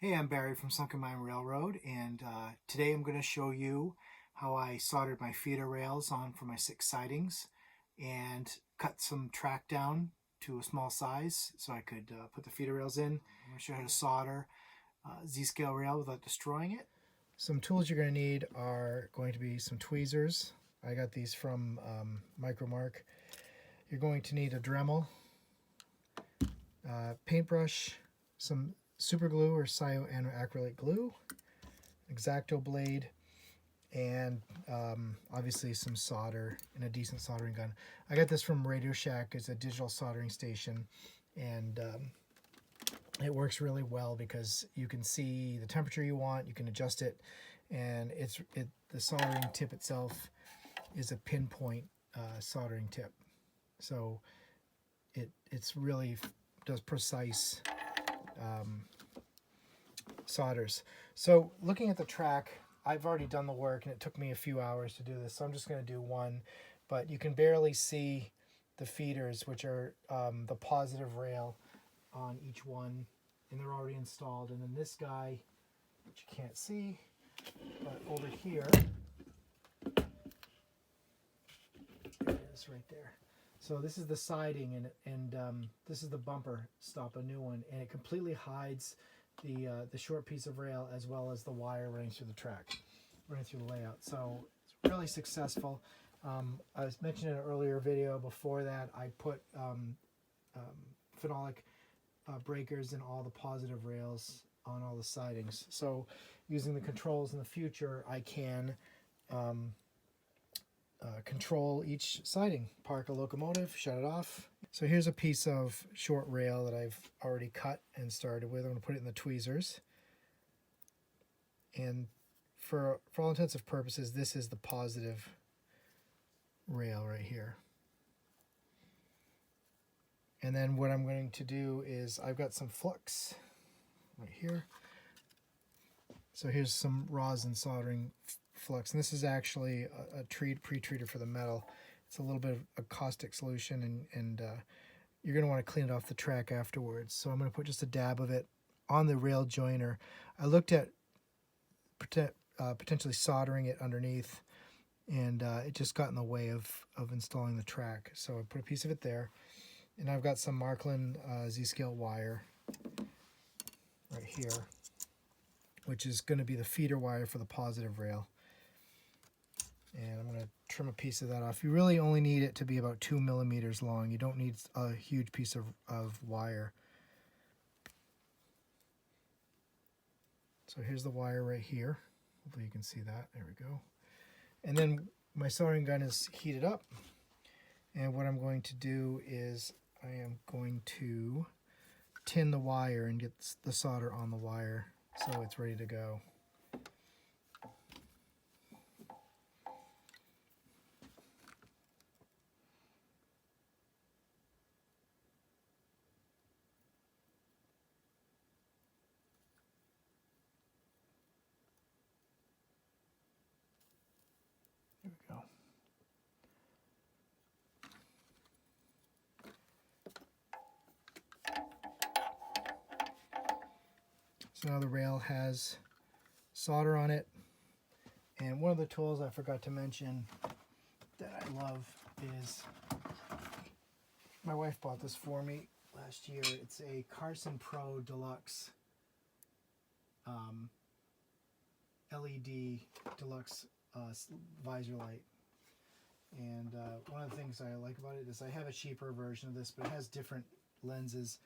Hey, I'm Barry from Sunken Railroad, and today I'm going to show you how I soldered my feeder rails on for my 6 sidings and cut some track down to a small size so I could put the feeder rails in. I'm going to show you how to solder Z-scale rail without destroying it. Some tools you're going to need are going to be some tweezers. I got these from Micromark. You're going to need a Dremel, paintbrush, some super glue or cyanoacrylate glue, X-Acto blade, and obviously some solder and a decent soldering gun. I got this from Radio Shack. It's a digital soldering station, and it works really well because you can see the temperature you want, you can adjust it, and the soldering tip itself is a pinpoint soldering tip, so it's really does precise solders. So looking at the track, I've already done the work and it took me a few hours to do this, so I'm just going to do one, but you can barely see the feeders, which are the positive rail on each one, and they're already installed. And then this guy, which you can't see, but over here, there it is right there. So this is the siding, and this is the bumper stop, a new one, and it completely hides the short piece of rail as well as the wire running through the track, running through the layout. So it's really successful. I was mentioning in an earlier video before that I put phenolic breakers in all the positive rails on all the sidings. So using the controls in the future, I can control each siding, park a locomotive, shut it off. So here's a piece of short rail that I've already cut and started with. I'm going to put it in the tweezers. And for all intents and purposes, this is the positive rail right here. And then what I'm going to do is I've got some flux right here. So here's some rosin soldering flux, and this is actually a pre-treater for the metal. It's a little bit of a caustic solution, and you're going to want to clean it off the track afterwards. So I'm going to put just a dab of it on the rail joiner. I looked at potentially soldering it underneath, and it just got in the way of installing the track. So I put a piece of it there, and I've got some Märklin Z-scale wire right here, which is going to be the feeder wire for the positive rail. And I'm going to trim a piece of that off. You really only need it to be about 2 millimeters long. You don't need a huge piece of wire. So here's the wire right here. Hopefully you can see that. There we go. And then my soldering gun is heated up. And what I'm going to do is I am going to tin the wire and get the solder on the wire so it's ready to go. There we go. So now the rail has solder on it. And one of the tools I forgot to mention that I love is, my wife bought this for me last year. It's a Carson Pro Deluxe LED Deluxe visor light. And one of the things I like about it is I have a cheaper version of this, but it has different lenses.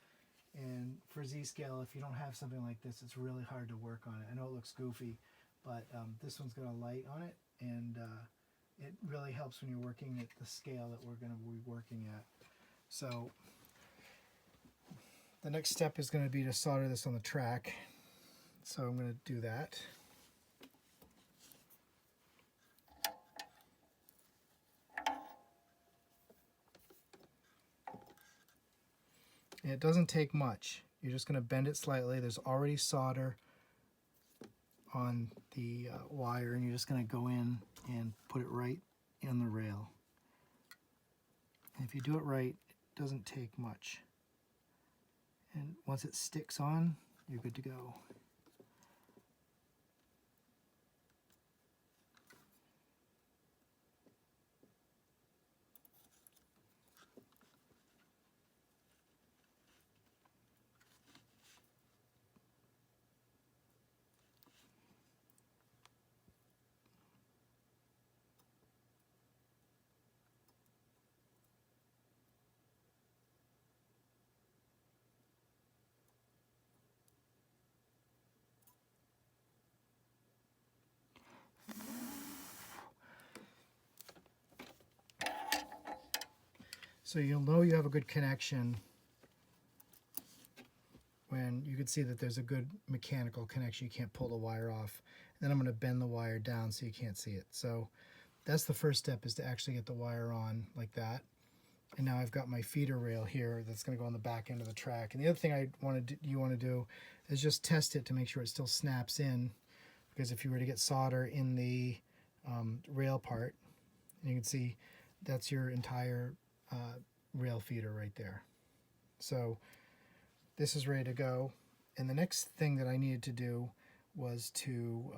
And for Z-scale, if you don't have something like this, it's really hard to work on it. I know it looks goofy, but this one's got a light on it, and it really helps when you're working at the scale that we're going to be working at. So the next step is going to be to solder this on the track. So I'm going to do that. And it doesn't take much. You're just going to bend it slightly. There's already solder on the wire, and you're just going to go in and put it right in the rail. And if you do it right, it doesn't take much. And once it sticks on, you're good to go. So you'll know you have a good connection when you can see that there's a good mechanical connection. You can't pull the wire off. And then I'm going to bend the wire down so you can't see it. So that's the first step, is to actually get the wire on like that. And now I've got my feeder rail here that's going to go on the back end of the track. And the other thing you want to do is just test it to make sure it still snaps in, because if you were to get solder in the rail part, and you can see that's your entire rail feeder right there. So this is ready to go. And the next thing that I needed to do was to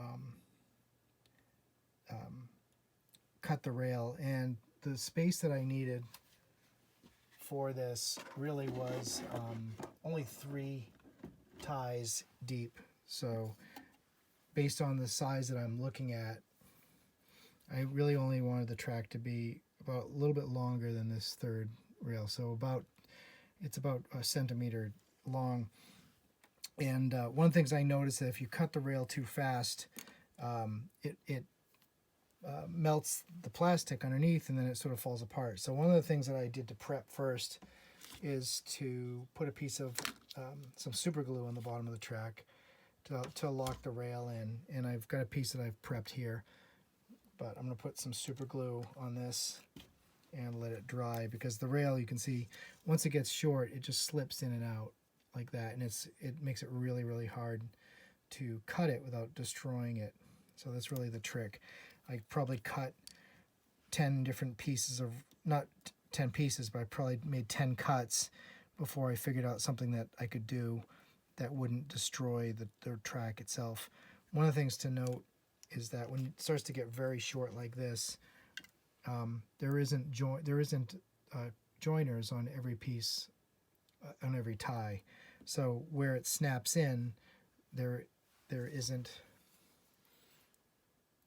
cut the rail. And the space that I needed for this really was only 3 ties deep. So based on the size that I'm looking at, I really only wanted the track to be about a little bit longer than this third rail. So it's about a centimeter long. And one of the things I noticed, that if you cut the rail too fast, it melts the plastic underneath, and then it sort of falls apart. So one of the things that I did to prep first is to put a piece of some super glue on the bottom of the track to lock the rail in. And I've got a piece that I've prepped here, but I'm going to put some super glue on this and let it dry, because the rail, you can see, once it gets short, it just slips in and out like that, and it makes it really, really hard to cut it without destroying it. So that's really the trick. I probably cut 10 different pieces of, not 10 pieces, but I probably made 10 cuts before I figured out something that I could do that wouldn't destroy the track itself. One of the things to note is that when it starts to get very short like this, there isn't joiners on every piece, on every tie. So where it snaps in, there isn't,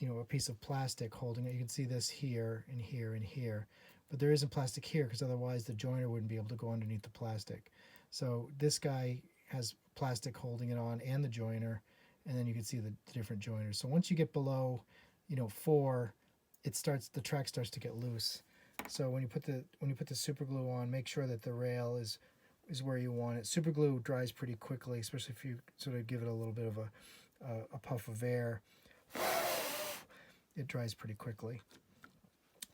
a piece of plastic holding it. You can see this here and here and here, but there isn't plastic here, because otherwise the joiner wouldn't be able to go underneath the plastic. So this guy has plastic holding it on, and the joiner, and then you can see the different joiners. So once you get below, 4, the track starts to get loose. So when you put the super glue on, make sure that the rail is where you want it. Super glue dries pretty quickly, especially if you sort of give it a little bit of a puff of air. It dries pretty quickly.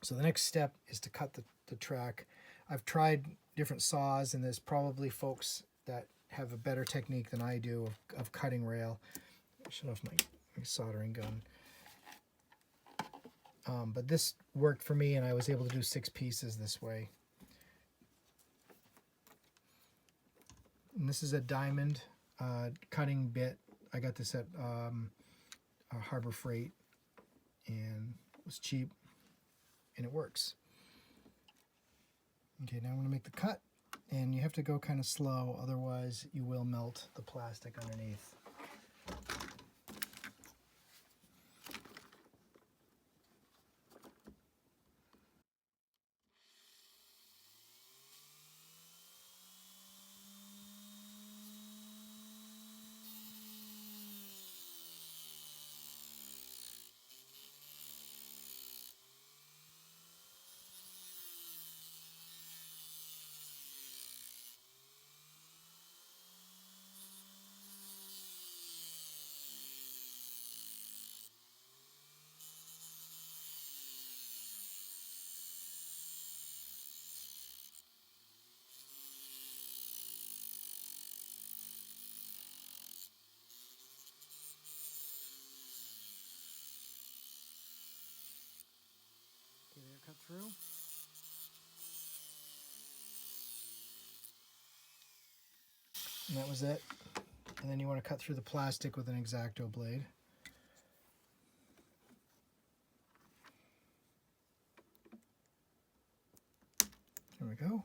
So the next step is to cut the track. I've tried different saws, and there's probably folks that have a better technique than I do of cutting rail. I shut off my soldering gun. But this worked for me, and I was able to do 6 pieces this way. And this is a diamond cutting bit. I got this at Harbor Freight, and it was cheap, and it works. Okay, now I'm going to make the cut, and you have to go kind of slow, otherwise you will melt the plastic underneath. Okay, there, cut through. And that was it. And then you want to cut through the plastic with an X-Acto blade. There we go.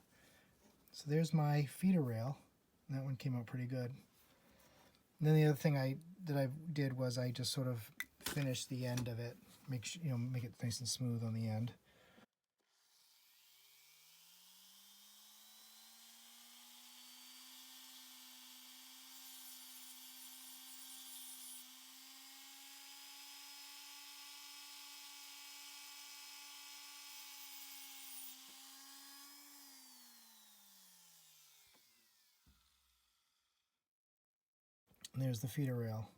So there's my feeder rail. And that one came out pretty good. And then the other thing I did was I just sort of finished the end of it. Make it nice and smooth on the end. And there's the feeder rail.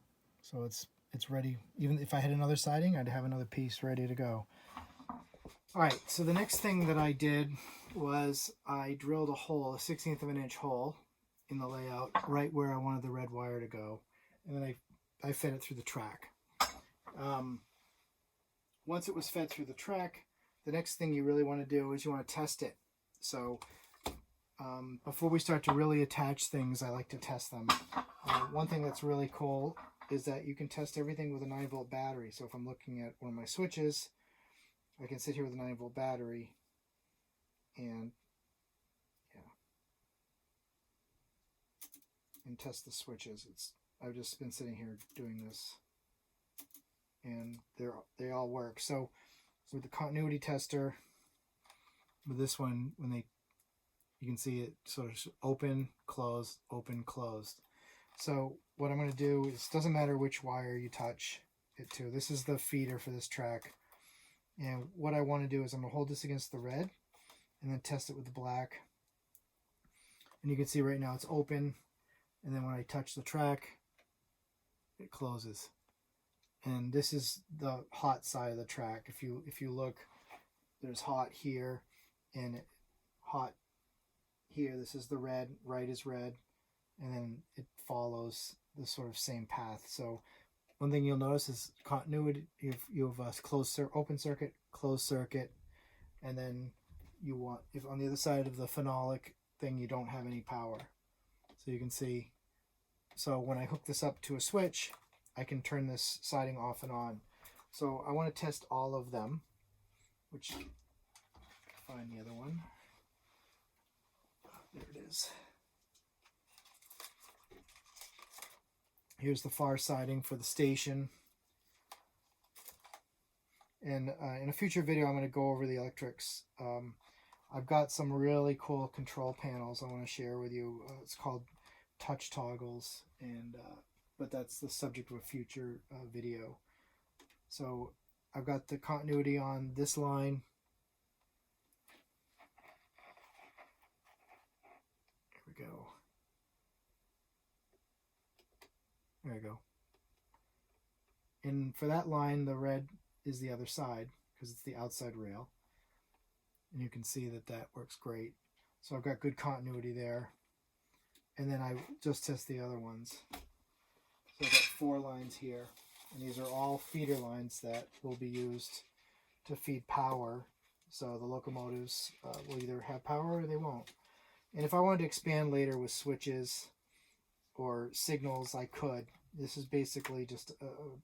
So it's ready. Even if I had another siding, I'd have another piece ready to go. All right, so the next thing that I did was I drilled a hole, a 1/16 of an inch hole in the layout, right where I wanted the red wire to go. And then I fed it through the track. Once it was fed through the track, the next thing you really want to do is you want to test it. So before we start to really attach things, I like to test them. One thing that's really cool is that you can test everything with a 9-volt battery. So if I'm looking at one of my switches, I can sit here with a 9-volt battery and test the switches. I've just been sitting here doing this, and they all work. So with the continuity tester, with this one, you can see it sort of open, closed, open, closed. So what I'm going to do is, doesn't matter which wire you touch it to. This is the feeder for this track. And what I want to do is I'm going to hold this against the red and then test it with the black. And you can see right now it's open. And then when I touch the track, it closes. And this is the hot side of the track. If you look, there's hot here and hot here. This is the red, right is red, and then it follows the sort of same path. So one thing you'll notice is continuity. You have a open circuit, closed circuit, and then if on the other side of the phenolic thing you don't have any power. So you can see, so when I hook this up to a switch, I can turn this siding off and on. So I want to test all of them, which, find the other one. There it is. Here's the far siding for the station. And in a future video, I'm going to go over the electrics. I've got some really cool control panels I want to share with you. It's called touch toggles, and but that's the subject of a future video. So I've got the continuity on this line. Here we go. There we go. And for that line, the red is the other side because it's the outside rail. And you can see that works great. So I've got good continuity there. And then I just test the other ones. So I've got 4 lines here. And these are all feeder lines that will be used to feed power. So the locomotives will either have power or they won't. And if I wanted to expand later with switches or signals, I could. This is basically just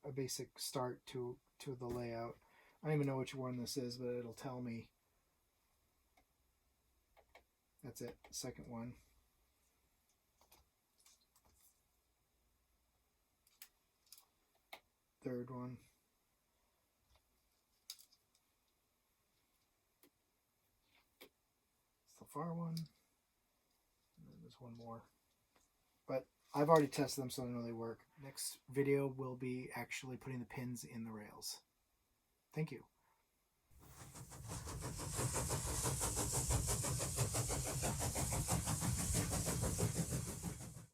a basic start to the layout. I don't even know which one this is, but it'll tell me. That's it, second one. Third one. It's the far one. And then there's one more. But I've already tested them, so I know they work. Next video will be actually putting the pins in the rails. Thank you.